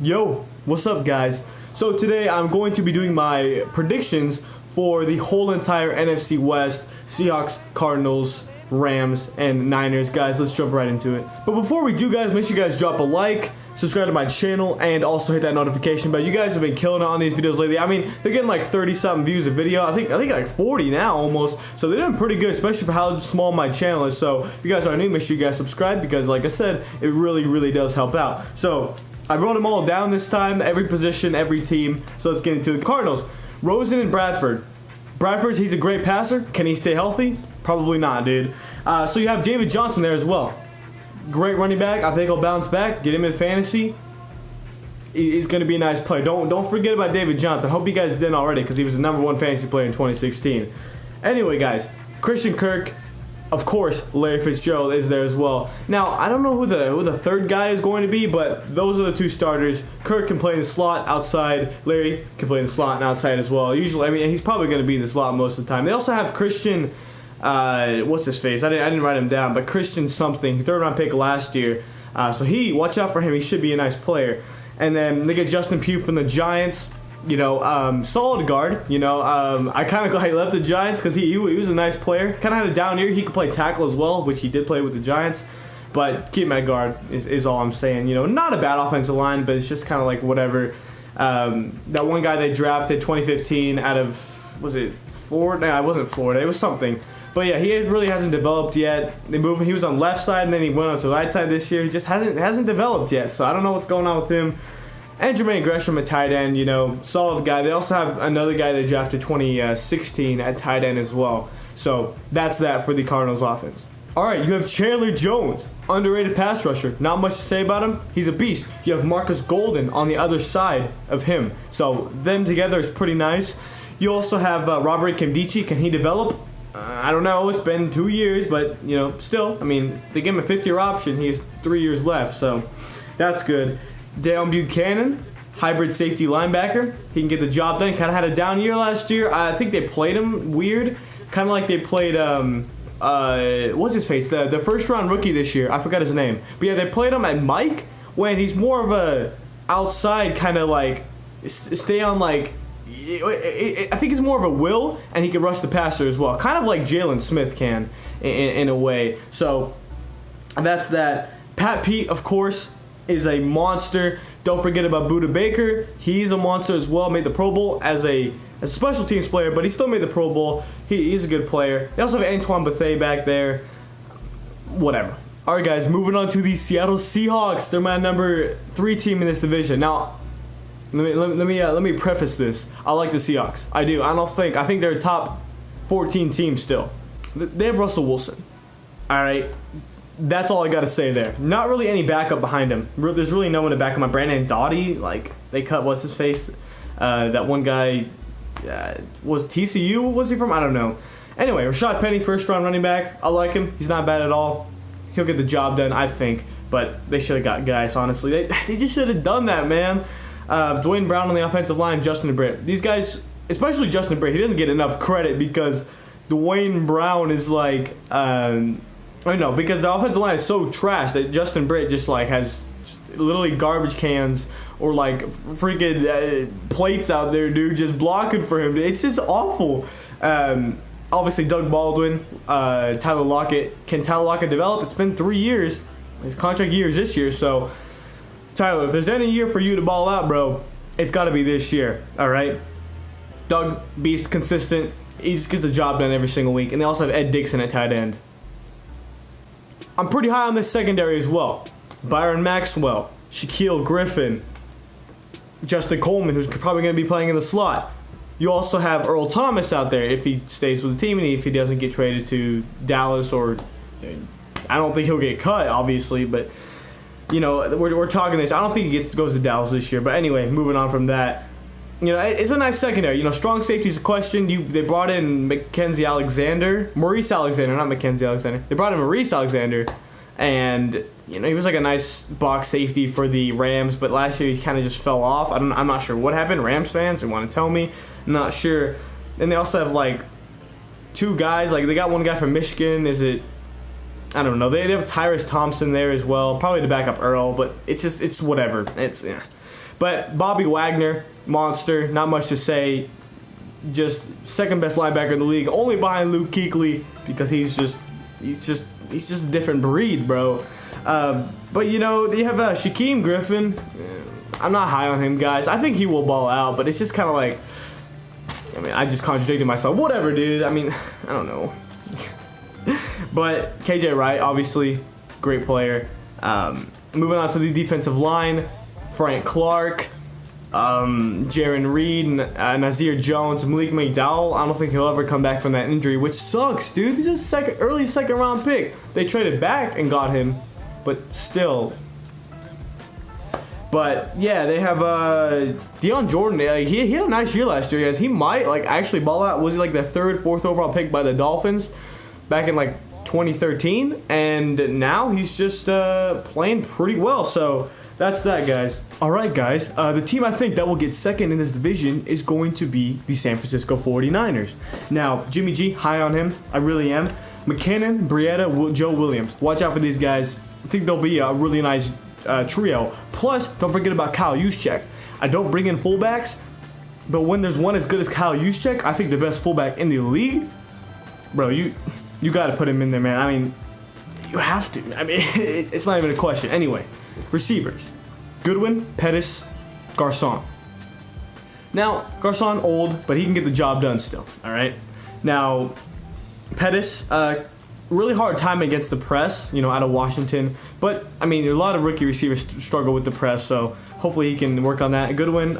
Yo, what's up guys? So today I'm going to be doing my predictions for the whole entire NFC West, Seahawks, Cardinals, Rams, and Niners. Guys, let's jump right into it. But before we do, guys, make sure you guys drop a like, subscribe to my channel, and also hit that notification bell. You guys have been killing it on these videos lately. I mean, they're getting like 30-something views a video. I think like 40 now almost. So they're doing pretty good, especially for how small my channel is. So if you guys are new, make sure you guys subscribe because, like I said, it really does help out. So I wrote them all down this time, every position, every team. So let's get into it. Cardinals, Rosen and Bradford. Bradford, he's a great passer. Can he stay healthy? Probably not, dude. So you have David Johnson there as well. Great running back. I think he'll bounce back. Get him in fantasy. He's going to be a nice player. Don't forget about David Johnson. I hope you guys didn't already because he was the #1 fantasy player in 2016. Anyway, guys, Christian Kirk. Of course, Larry Fitzgerald is there as well. Now, I don't know who the third guy is going to be, but those are the two starters. Kirk can play in the slot outside. Larry can play in the slot and outside as well. Usually, I mean, he's probably going to be in the slot most of the time. They also have Christian, what's his face? I didn't write him down, but Christian something, 3rd-round pick last year. So watch out for him. He should be a nice player. And then they get Justin Pugh from the Giants. You know, solid guard. You know, I kind of glad he left the Giants because he was a nice player. Kind of had a down year. He could play tackle as well, which he did play with the Giants. But keep him at guard is all I'm saying. You know, not a bad offensive line, but it's just kind of like whatever. That one guy they drafted 2015 out of, was it Florida? No, it wasn't Florida. It was something. But yeah, he really hasn't developed yet. They moved him. He was on left side and then he went on to the right side this year. He just hasn't developed yet. So I don't know what's going on with him. And Jermaine Gresham at tight end, you know, solid guy. They also have another guy they drafted 2016 at tight end as well. So that's that for the Cardinals offense. All right, you have Chandler Jones, underrated pass rusher. Not much to say about him. He's a beast. You have Marcus Golden on the other side of him. So them together is pretty nice. You also have Robert Nkemdiche. Can he develop? I don't know. It's been 2 years, but, you know, still, I mean, they give him a 5th-year option. He has 3 years left, so that's good. Dale Buchanan, hybrid safety linebacker. He can get the job done. Kind of had a down year last year. I think they played him weird. Kind of like they played, what's his face? The first-round rookie this year. I forgot his name. But yeah, they played him at Mike when he's more of a outside kind of like, stay on like, I think he's more of a will, and he can rush the passer as well. Kind of like Jalen Smith can in a way. So that's that. Pat Pete, of course, is a monster. Don't forget about Budda Baker. He's a monster as well. Made the Pro Bowl as a special teams player, but he still made the Pro Bowl. He's a good player. They also have Antoine Bethea back there. Whatever. All right, guys, moving on to the Seattle Seahawks. They're my #3 team in this division. Now, let me preface this. I like the Seahawks. I do. I think they're a top 14 team still. They have Russell Wilson. All right. That's all I got to say there. Not really any backup behind him. There's really no one to back him up. Brandon Doughty, like, they cut what's his face? That one guy, was TCU? Was he from? I don't know. Anyway, Rashad Penny, 1st-round running back. I like him. He's not bad at all. He'll get the job done, I think. But they should have got guys, honestly. They just should have done that, man. Dwayne Brown on the offensive line, Justin Britt. These guys, especially Justin Britt, he doesn't get enough credit because Dwayne Brown is like, I know, because the offensive line is so trash that Justin Britt just like has literally garbage cans or like freaking plates out there, dude, just blocking for him. It's just awful. Obviously, Doug Baldwin, Tyler Lockett. Can Tyler Lockett develop? It's been 3 years. His contract year is this year. So, Tyler, if there's any year for you to ball out, bro, it's got to be this year. All right? Doug, beast, consistent. He just gets the job done every single week. And they also have Ed Dixon at tight end. I'm pretty high on this secondary as well. Byron Maxwell, Shaquille Griffin, Justin Coleman, who's probably going to be playing in the slot. You also have Earl Thomas out there if he stays with the team and if he doesn't get traded to Dallas, or I don't think he'll get cut, obviously, but you know, we're talking this. I don't think he goes to Dallas this year. But anyway, moving on from that. You know, it's a nice secondary. You know, strong safety is a question. They brought in Maurice Alexander, not Mackenzie Alexander. They brought in Maurice Alexander, and you know he was like a nice box safety for the Rams. But last year he kind of just fell off. I'm not sure what happened. Rams fans, they want to tell me. I'm not sure. And they also have like 2 guys. Like they got one guy from Michigan. I don't know. They have Tyrus Thompson there as well, probably to back up Earl. But it's whatever. But Bobby Wagner, monster, not much to say. Just second best linebacker in the league, only behind Luke Kuechly, because he's just a different breed, bro. But you know, you have Shaquem Griffin. I'm not high on him, guys. I think he will ball out, but it's just kind of like, I mean, I just contradicted myself. Whatever, dude. I mean, I don't know. But KJ Wright, obviously, great player. Moving on to the defensive line, Frank Clark, Jaron Reed, Nazir Jones, Malik McDowell. I don't think he'll ever come back from that injury, which sucks, dude. He's a early second round pick. They traded back and got him, but still. But yeah, they have Deion Jordan. He had a nice year last year, guys. He might actually ball out. Was he like the third, fourth overall pick by the Dolphins back in 2013? And now he's just playing pretty well. So that's that, guys. All right, guys. The team I think that will get second in this division is going to be the San Francisco 49ers. Now, Jimmy G, high on him. I really am. McKinnon, Breida, Joe Williams. Watch out for these guys. I think they'll be a really nice trio. Plus, don't forget about Kyle Juszczyk. I don't bring in fullbacks, but when there's one as good as Kyle Juszczyk, I think the best fullback in the league, bro, you got to put him in there, man. I mean, you have to. I mean, it's not even a question. Anyway, receivers: Goodwin, Pettis, Garcon. Now, Garcon old, but he can get the job done still. All right. Now, Pettis, really hard time against the press, out of Washington. But, I mean, a lot of rookie receivers struggle with the press, so hopefully he can work on that. Goodwin,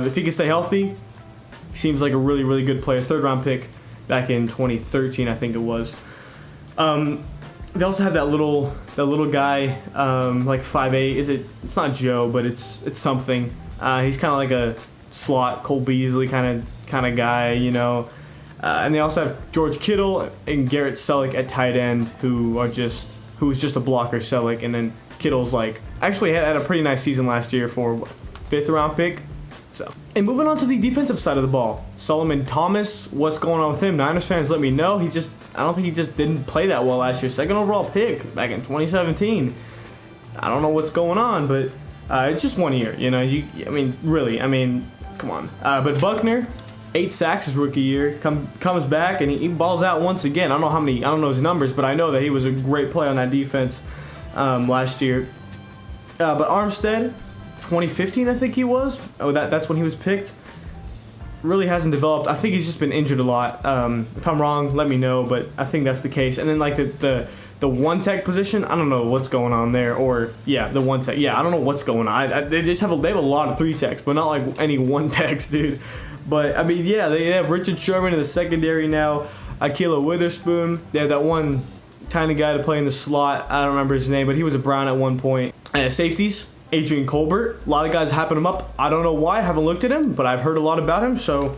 if he can stay healthy, seems like a really, really good player. Third-round pick back in 2013, I think it was. They also have that little guy, 5'8". It's not Joe, but it's something. He's kind of like a slot, Cole Beasley kind of guy, and they also have George Kittle and Garrett Selleck at tight end, who was just a blocker, Selleck, and then Kittle's actually had a pretty nice season last year for fifth-round pick. So, and moving on to the defensive side of the ball, Solomon Thomas, what's going on with him? Niners fans, let me know. I don't think he just didn't play that well last year. Second overall pick back in 2017. I don't know what's going on, but it's just 1 year. Come on. But Buckner, 8 sacks his rookie year, comes back and he balls out once again. I don't know his numbers, but I know that he was a great player on that defense last year. But Armstead, 2015 I think he was. That's when he was picked. Really hasn't developed. I think he's just been injured a lot. If I'm wrong, let me know, but I think that's the case. And then the one tech position, I don't know what's going on there. Or the one tech. I don't know what's going on. They have a lot of 3 techs, but not like any 1 techs, dude. But, I mean, they have Richard Sherman in the secondary now, Ahkello Witherspoon. They have that one tiny guy to play in the slot. I don't remember his name, but he was a Brown at one point. And safeties, Adrian Colbert. A lot of guys hyping him up. I don't know why. I haven't looked at him, but I've heard a lot about him, so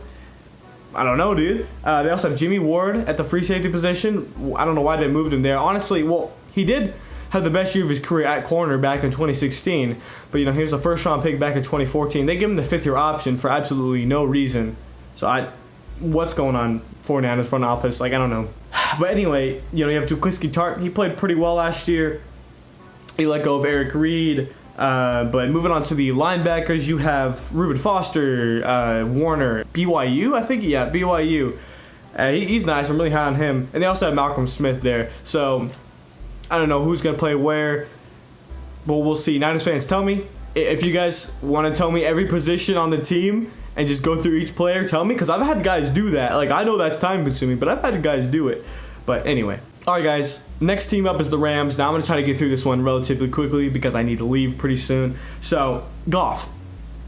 I don't know, dude. They also have Jimmy Ward at the free safety position. I don't know why they moved him there. Honestly, he did have the best year of his career at corner back in 2016. But, he was a first-round pick back in 2014. They gave him the 5th-year option for absolutely no reason. So, what's going on 49ers front office? I don't know. But anyway, you have Jaquiski Tartt. He played pretty well last year. He let go of Eric Reed. But moving on to the linebackers, you have Reuben Foster, Warner, BYU, I think? Yeah, BYU. He's nice. I'm really high on him. And they also have Malcolm Smith there. So, I don't know who's going to play where, but we'll see. Niners fans, tell me. If you guys want to tell me every position on the team and just go through each player, tell me. Because I've had guys do that. I know that's time-consuming, but I've had guys do it. But anyway. All right, guys. Next team up is the Rams. Now I'm going to try to get through this one relatively quickly because I need to leave pretty soon. So, Goff.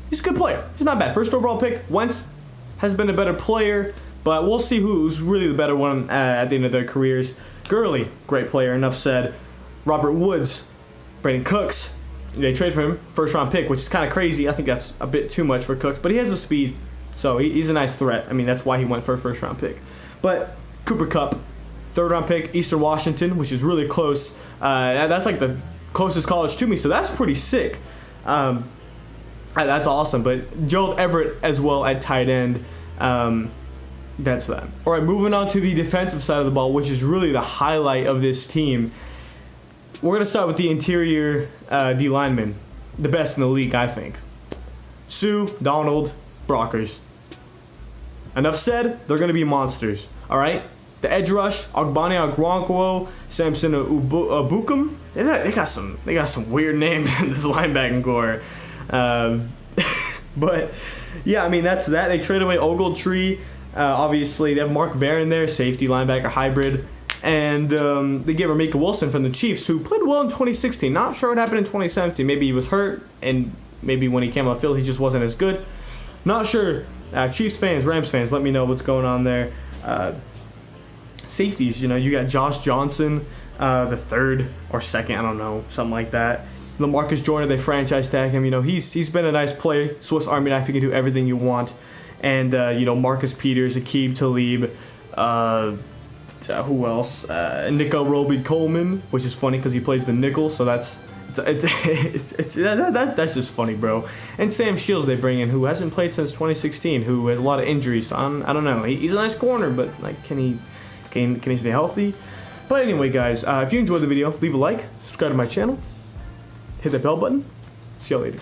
He's a good player. He's not bad. First overall pick. Wentz has been a better player, but we'll see who's really the better one at the end of their careers. Gurley, great player, enough said. Robert Woods, Brandon Cooks. They trade for him, first-round pick, which is kind of crazy. I think that's a bit too much for Cooks, but he has the speed, so he's a nice threat. That's why he went for a first-round pick. But Cooper Kupp, third-round pick, Eastern Washington, which is really close. That's the closest college to me, so that's pretty sick. That's awesome. But Gerald Everett as well at tight end. That's that. All right, moving on to the defensive side of the ball, which is really the highlight of this team. We're going to start with the interior D linemen, the best in the league, I think. Sue, Donald, Brockers. Enough said. They're gonna be monsters. All right. The edge rush, Ogbonnia Okoronkwo, Samson Abukum. They got some weird names in this linebacking core. But yeah, I mean that's that. They trade away Ogletree. Obviously, they have Mark Barron there, safety linebacker hybrid, and they get Ramika Wilson from the Chiefs, who played well in 2016. Not sure what happened in 2017. Maybe he was hurt, and maybe when he came on the field, he just wasn't as good. Not sure. Chiefs fans, Rams fans, let me know what's going on there. Safeties, you got Josh Johnson, the third or second, I don't know, something like that. LaMarcus Joyner, they franchise tag him. He's been a nice player. Swiss Army knife, he can do everything you want. And Marcus Peters, Aqib Talib, who else? Nico Roby-Coleman, which is funny because he plays the nickel, so that's just funny, bro. And Sam Shields they bring in, who hasn't played since 2016, who has a lot of injuries. So I don't know. He's a nice corner, but can he stay healthy? But anyway, guys, if you enjoyed the video, leave a like, subscribe to my channel, hit that bell button. See y'all later.